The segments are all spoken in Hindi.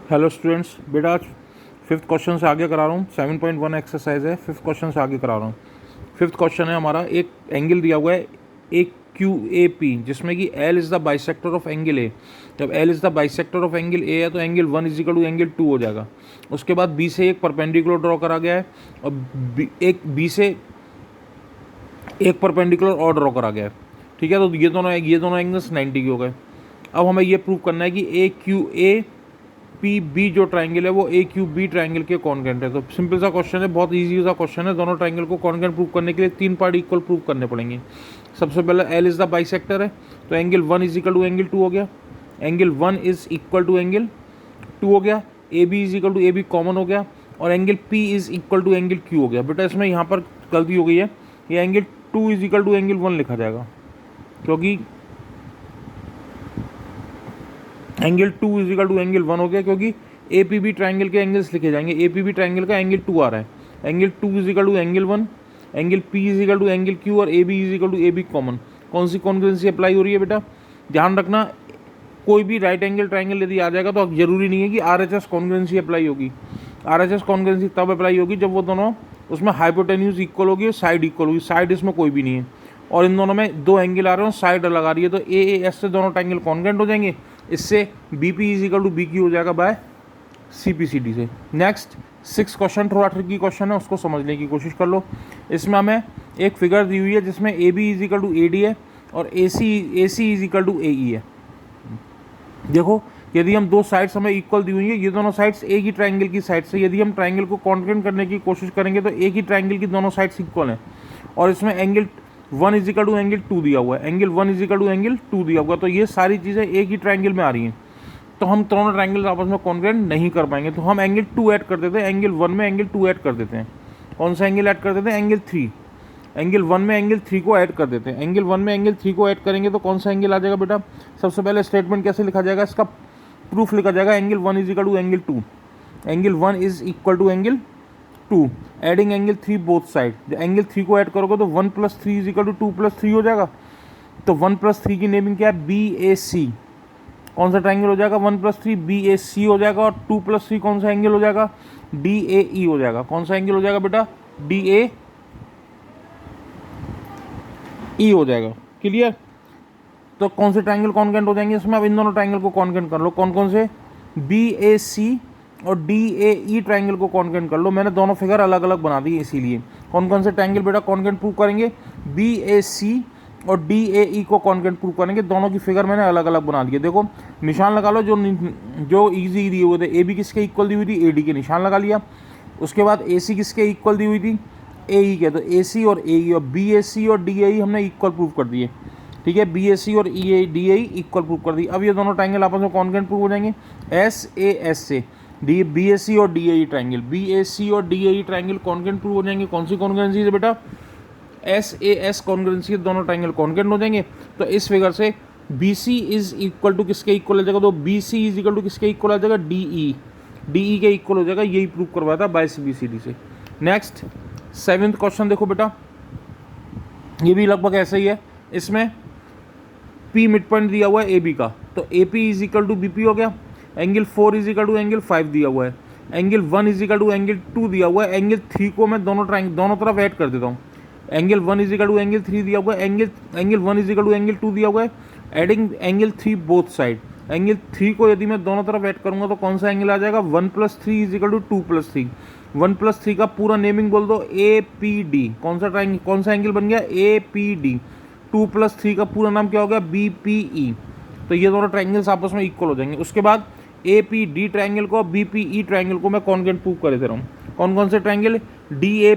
हेलो स्टूडेंट्स, बेटा आज फिफ्थ क्वेश्चन से आगे करा रहा हूँ। 7.1 एक्सरसाइज है, फिफ्थ क्वेश्चन से आगे करा रहा हूँ। फिफ्थ क्वेश्चन है हमारा, एक एंगल दिया हुआ है ए क्यू ए पी, जिसमें कि L is the bisector of angle A. जब L is the bisector of angle A है तो एंगल 1 इजिकल टू एंगल 2 हो जाएगा। उसके बाद बी से एक परपेंडिकुलर ड्रॉ करा गया है और बी से एक परपेंडिकुलर और ड्रॉ करा गया है। ठीक है, तो ये दोनों एंगल्स 90 के हो गए। अब हमें ये प्रूव करना है कि ए क्यू ए पी बी जो ट्राइंगल है वो ए क्यू बी ट्राइंगल के कॉन्ग्रेंट है। तो सिंपल सा क्वेश्चन है, बहुत इजी सा क्वेश्चन है। दोनों ट्राइंगल को कॉन्ग्रेंट प्रूव करने के लिए 3 पार्ट इक्वल प्रूव करने पड़ेंगे। सबसे पहले एल इज़ द बाइसेक्टर है, तो angle 1 is equal to angle 2 हो गया। Angle 1 is equal to angle 2 हो गया। A B is equal to A B common हो गया और angle P is equal to angle Q हो गया। बेटा इसमें यहाँ पर गलती हो गई है, ये angle 2 is equal to angle 1 लिखा जाएगा, क्योंकि angle 2 is equal to angle 1 हो गया, क्योंकि ए पी बी ट्राइंगल के एंगल्स लिखे जाएंगे। ए पी बी ट्राइंगल का एंगल 2 आ रहा है, angle 2 is equal to angle 1, angle P is equal to angle Q और A B is equal to A B common. कौन सी कॉन्ग्रुएंसी अप्लाई हो रही है बेटा? ध्यान रखना, कोई भी राइट एंगल ट्राइंगल यदि आ जाएगा तो अब जरूरी नहीं है कि R H S congruency apply होगी। आर एच एस कॉन्ग्रुएंसी तब अप्लाई होगी जब वो दोनों उसमें हाइपोटेन्यूज इक्वल होगी और साइड इक्वल होगी। साइड इसमें कोई भी नहीं है और इन दोनों में 2 एंगल आ रहे हैं, साइड अलग आ रही है, तो ए एस से दोनों ट्राइंगल कॉन्ग्रुएंट हो जाएंगे। इससे B P is equal to B Q हो जाएगा by C P C D से। नेक्स्ट 6 क्वेश्चन थोड़ा ट्रिकी क्वेश्चन है, उसको समझने की कोशिश कर लो। इसमें हमें एक फिगर दी हुई है जिसमें A B is equal to A D है और A C is equal to A E है। देखो, यदि हम 2 साइड्स हमें इक्वल दी हुई है, ये दोनों साइड्स एक ही ट्राइंगल की साइड से, यदि हम ट्राइंगल को कॉन्ग्रुएंट करने की कोशिश करेंगे तो एक ही ट्राइंगल की दोनों साइड्स इक्वल हैं और इसमें angle 1 is equal to angle 2 दिया हुआ है, angle 1 is equal to angle 2 दिया हुआ है, तो ये सारी चीज़ें एक ही ट्राइंगल में आ रही हैं, तो हम दोनों ट्राइंगल आपस में कॉन्ग्रुएंट नहीं कर पाएंगे। तो हम एंगल 2 ऐड कर देते हैं, एंगल 1 में एंगल 2 ऐड कर देते हैं। कौन सा एंगल ऐड कर देते हैं? एंगल 3। एंगल 1 में एंगल 3 को ऐड कर देते हैं। एंगल 1 में एंगल 3 को ऐड करेंगे तो कौन सा एंगल आ जाएगा बेटा? सबसे पहले स्टेटमेंट कैसे लिखा जाएगा, इसका प्रूफ लिखा जाएगा, angle 1 is equal to angle 2, angle 1 is equal to angle 2, adding angle 3 both side. Angle 3 को ऐड करोगे तो 1 + 3 इज इक्वल टू 2 + 3 हो जाएगा। तो 1 + 3 की नेमिंग क्या है? बी ए सी। कौन सा ट्राइंगल हो जाएगा? 1 + 3 बी ए सी हो जाएगा और 2 + 3 कौन सा एंगल हो जाएगा? डी ए ई हो जाएगा। कौन सा एंगल हो जाएगा बेटा? डी ए ई हो जाएगा। क्लियर? तो कौन से ट्राइंगल कॉन्ग्रुएंट हो जाएंगे इसमें? अब इन दोनों ट्राइंगल को कॉन्ग्रुएंट कर लो। कौन कौन से? बी ए सी और डी ए ई ट्राइंगल को कॉन्ग्रुएंट कर लो। मैंने दोनों फिगर अलग अलग बना दी इसीलिए। कौन कौन से ट्राइंगल बेटा कॉन्ग्रुएंट प्रूव करेंगे? बी ए सी और डी ए ई को कॉन्ग्रुएंट प्रूव करेंगे। दोनों की फिगर मैंने अलग अलग बना दिए। देखो निशान लगा लो, जो इजी दिए हुए थे। ए बी किसके इक्वल दी हुई थी? ए डी के निशान लगा लिया। उसके बाद ए सी किसके इक्वल दी हुई थी? ए ई के, तो ए सी और ए ई और बी ए सी और डी ए ई हमने इक्वल प्रूव कर दिए। ठीक है, बी एस सी और E A D A equal prove कर दी। अब ये दोनों ट्राइंगल आपस में कॉन्ग्रुएंट प्रूव हो जाएंगे। एस ए एस से डी बी एस सी और D A triangle, B S C और D A triangle congruent prove हो जाएंगे। कौन सी कॉन्ग्रुएंसी है बेटा? एस ए एस कॉन्ग्रुएंसी, दोनों ट्राइंगल कॉन्ग्रुएंट हो जाएंगे। तो इस फिगर से B C is equal to किसके इक्वल आ जाएगा? तो B C is equal to किसके इक्वल आ जाएगा? डी ई, डी ई के इक्वल हो जाएगा। यही प्रूव करवाया था by C B C D से। नेक्स्ट 7th क्वेश्चन देखो बेटा, ये भी लगभग ऐसा ही है। इसमें पी मिड पॉइंट दिया हुआ है ए बी का, तो A P is equal to B P हो गया। Angle 4 is equal to angle 5 दिया हुआ है। Angle 1 is equal to angle 2 दिया हुआ है। एंगल 3 को मैं दोनों तरफ ऐड कर देता हूँ। Angle 1 is equal to angle 3 दिया हुआ है। Angle 1 is equal to angle 2 दिया हुआ है। Adding angle 3 both side. Angle 3 को यदि मैं दोनों तरफ ऐड करूंगा तो कौन सा एंगल आ जाएगा? 1 + 3 इज इक्वल टू 2 + 3। 1 + 3 का पूरा नेमिंग बोल दो ए पी डी। कौन सा एंगल बन गया? ए पी डी। 2 + 3 का पूरा नाम क्या हो गया? B P E. तो ये दोनों ट्राइंगल्स आपस में इक्वल हो जाएंगे। उसके बाद ए पी डी ट्राइंगल को, बी पी ई ट्राइंगल को मैं कॉन्ग्रुएंट प्रूव कर दे रहा हूँ। कौन कौन से ट्राइंगल? डी ए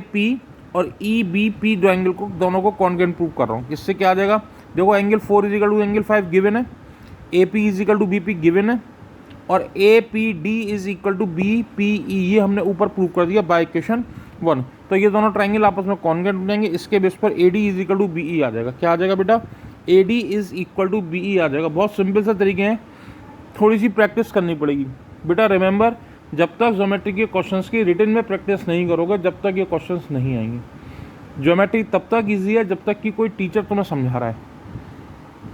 पी और ई बी पी ट्राइंगल को, दोनों को कॉन्ग्रुएंट प्रूव कर रहा हूँ। इससे क्या आ जाएगा? देखो angle 4 is equal to angle 5 given है, A P is equal to B P given है और A P D is equal to B P E, ये हमने ऊपर प्रूव कर दिया बाय इक्वेशन 1। तो ये दोनों ट्राइंगल आपस में कॉन्ग्रुएंट हो जाएंगे। इसके बेस पर A D is equal to B E आ जाएगा। क्या आ जाएगा बेटा? A D is equal to B E आ जाएगा। बहुत सिंपल सा तरीके हैं, थोड़ी सी प्रैक्टिस करनी पड़ेगी बेटा। रिमेंबर, जब तक ज्योमेट्री के क्वेश्चंस की रिटन में प्रैक्टिस नहीं करोगे जब तक ये क्वेश्चंस नहीं आएंगे। ज्योमेट्री तब तक ईजी है जब तक कि कोई टीचर तुम्हें समझा रहा है।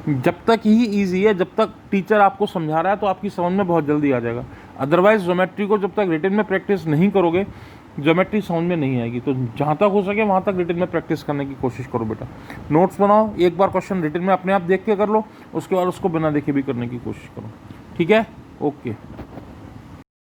जब तक ही ईजी है, जब तक टीचर आपको समझा रहा है तो आपकी समझ में बहुत जल्दी आ जाएगा। अदरवाइज ज्योमेट्री को जब तक रिटन में प्रैक्टिस नहीं करोगे, ज्योमेट्री समझ में नहीं आएगी। तो जहाँ तक हो सके वहाँ तक रिटन में प्रैक्टिस करने की कोशिश करो बेटा। नोट्स बनाओ, एक बार क्वेश्चन रिटन में अपने आप देख के कर लो, उसके बाद उसको बिना देखे भी करने की कोशिश करो। ठीक है, ओके।